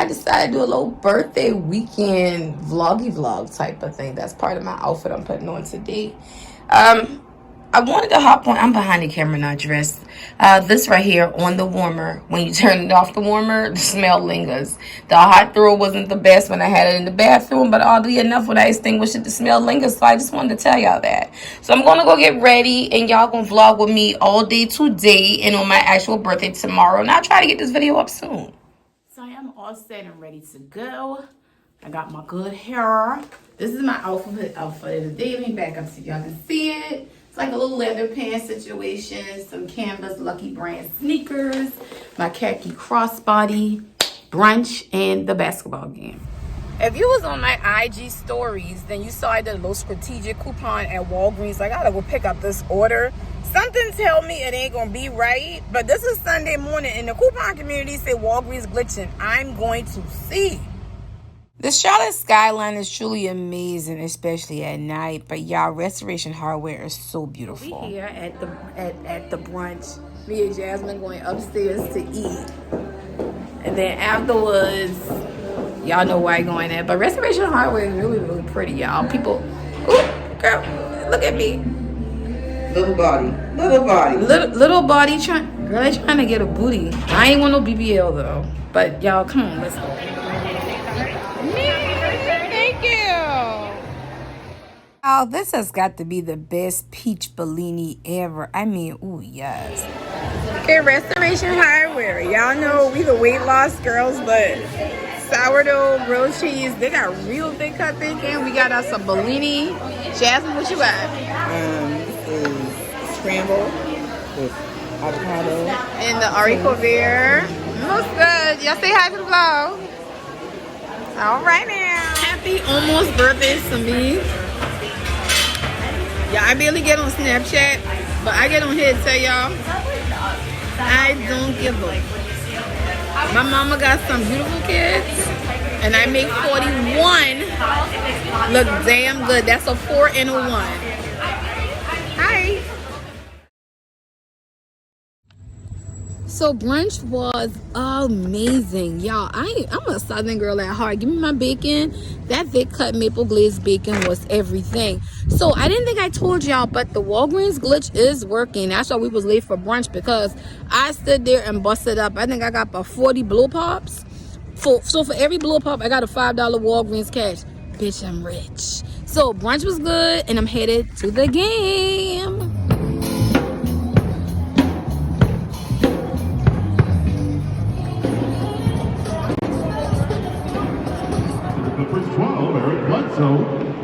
I decided to do a little birthday weekend vloggy vlog type of thing. That's part of my outfit I'm putting on today. I wanted to hop on. I'm behind the camera, not dressed. This right here on the warmer. When you turn it off the warmer, the smell lingers. The hot throw wasn't the best when I had it in the bathroom, but oddly enough, when I extinguished it, the smell lingers. So I just wanted to tell y'all that. So I'm going to go get ready, and y'all going to vlog with me all day today and on my actual birthday tomorrow. And I'll try to get this video up soon. So I am all set and ready to go. I got my good hair. This is my outfit of the day. Let me back up so y'all can see it. It's like a little leather pants situation, some canvas Lucky Brand sneakers, my khaki crossbody, brunch, and the basketball game. If you was on my IG stories, then you saw I did a little strategic coupon at Walgreens. I gotta go pick up this order. Something tell me it ain't gonna be right, but this is Sunday morning and the coupon community said Walgreens glitching. I'm going to see. The Charlotte skyline is truly amazing, especially at night. But y'all, Restoration Hardware is so beautiful. We here at the brunch. Me and Jasmine going upstairs to eat, and then afterwards, y'all know where I'm going at. But Restoration Hardware is really, really pretty, y'all. People, ooh, girl, look at me. Little body, little body trying. Girl, they trying to get a booty. I ain't want no BBL though. But y'all, come on, let's go. Oh, this has got to be the best peach Bellini ever. I mean, ooh, yes. Okay, Restoration Hardware. Y'all know we the weight loss girls, but sourdough, grilled cheese, they got real thick cut bacon. We got us a Bellini. Jasmine, what you got? This is scramble with avocado. And the haricot vert. Looks good. Y'all say hi to the vlog. All right now. Happy almost birthday to me. Yeah, I barely get on Snapchat, but I get on here to tell y'all, I don't give up. My mama got some beautiful kids, and I make 41 look damn good. That's a 4 and a 1. Hi. So brunch was amazing, y'all. I'm a Southern girl at heart. Give me my bacon. That thick cut maple glazed bacon was everything. So I didn't think I told y'all, but the Walgreens glitch is working. That's why we was late for brunch, because I stood there and busted up. I think I got about 40 blow pops. So for every blow pop, I got a $5 Walgreens cash. Bitch, I'm rich. So brunch was good, and I'm headed to the game.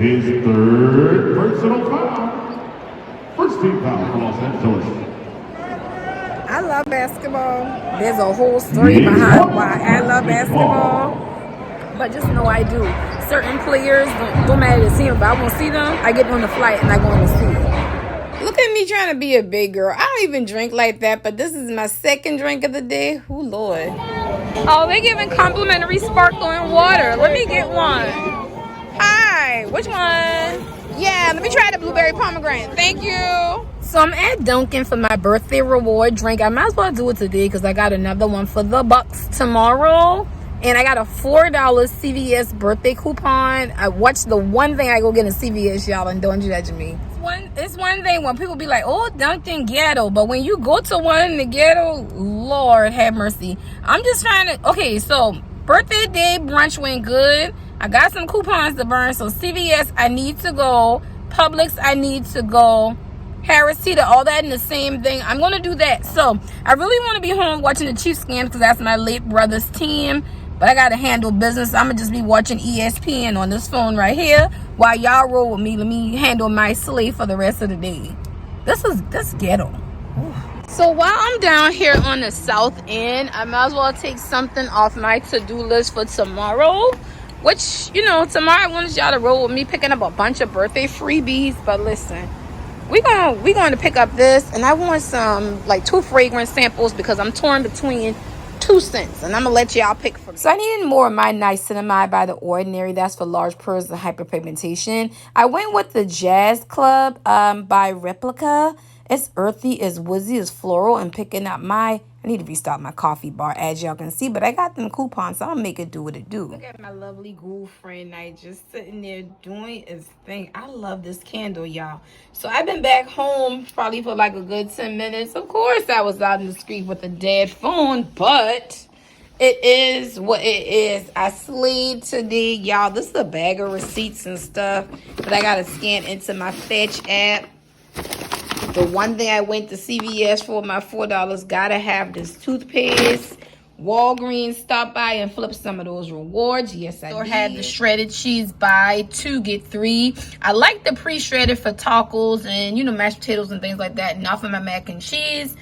His third personal foul. First team foul for Los Angeles. I love basketball. There's a whole story behind why I love basketball. But just know I do. Certain players don't matter to see them. If I want to see them, I get on the flight and I go on to see them. Look at me trying to be a big girl. I don't even drink like that, but this is my second drink of the day. Oh, Lord. Oh, they're giving complimentary sparkling water. Let me get one. Hi, which one? Yeah, let me try the blueberry pomegranate. Thank you. So I'm at Dunkin' for my birthday reward drink. I might as well do it today because I got another one for the bucks tomorrow. And I got a $4 CVS birthday coupon. I watched the one thing I go get in CVS, y'all, and don't judge me. It's one thing when people be like, oh, Dunkin' ghetto. But when you go to one in the ghetto, Lord have mercy. I'm just trying to, okay, so birthday day brunch went good. I got some coupons to burn. So CVS, I need to go. Publix, I need to go. Harris Teeter, all that in the same thing. I'm going to do that. So I really want to be home watching the Chiefs game because that's my late brother's team. But I got to handle business. I'm going to just be watching ESPN on this phone right here while y'all roll with me. Let me handle my slave for the rest of the day. This ghetto. So while I'm down here on the south end, I might as well take something off my to-do list for tomorrow. Which, you know, tomorrow I wanted y'all to roll with me picking up a bunch of birthday freebies. But listen, we're going to pick up this. And I want some, like, 2 fragrance samples because I'm torn between 2 scents. And I'm going to let y'all pick from. So I needed more of my Niacinamide by The Ordinary. That's for large pores and hyperpigmentation. I went with the Jazz Club by Replica. It's earthy, it's woozy, it's floral, and picking up my I need to restart my coffee bar, as y'all can see, but I got them coupons, so I'll make it do what it do. Look at my lovely girlfriend night just sitting there doing his thing. I love this candle, y'all. So I've been back home probably for like a good 10 minutes. Of course, I was out in the street with a dead phone, but it is what it is. I slayed today, y'all. This is a bag of receipts and stuff that I got to scan into my Fetch app. The one thing I went to CVS for my $4, gotta have this toothpaste. Walgreens, stop by and flip some of those rewards. Yes, I did. Had the shredded cheese, buy 2 get 3. I like the pre-shredded for tacos and, you know, mashed potatoes and things like that. Not for my mac and cheese.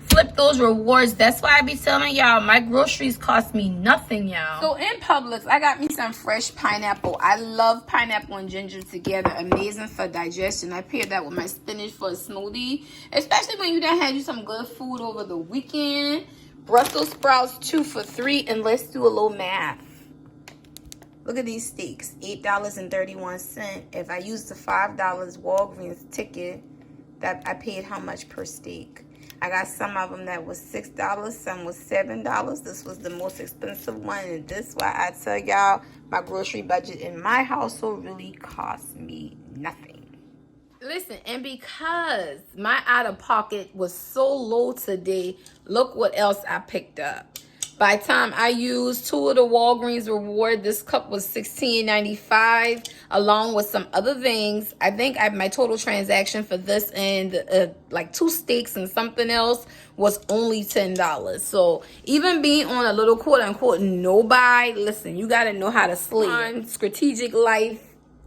Flip those rewards. That's why I be telling y'all my groceries cost me nothing, y'all. So in Publix, I got me some fresh pineapple. I love pineapple and ginger together. Amazing for digestion. I paired that with my spinach for a smoothie, especially when you done had you some good food over the weekend. Brussels sprouts 2 for $3, and let's do a little math. Look at these steaks, $8.31. If I use the $5 Walgreens ticket, that I paid how much per steak? I got some of them that was $6, some was $7. This was the most expensive one, and this is why I tell y'all my grocery budget in my household really cost me nothing. Listen, and because my out-of-pocket was so low today, look what else I picked up. By the time I used 2 of the Walgreens reward, this cup was $16.95, along with some other things. I think my total transaction for this and like 2 steaks and something else was only $10. So even being on a little quote-unquote no-buy, listen, you got to know how to sleep. Strategic life,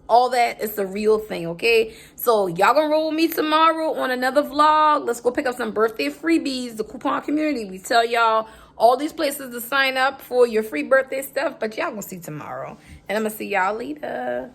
all that is the real thing, okay? So y'all gonna roll with me tomorrow on another vlog. Let's go pick up some birthday freebies, the coupon community. We tell y'all all these places to sign up for your free birthday stuff, but y'all gonna see tomorrow. And I'm gonna see y'all later.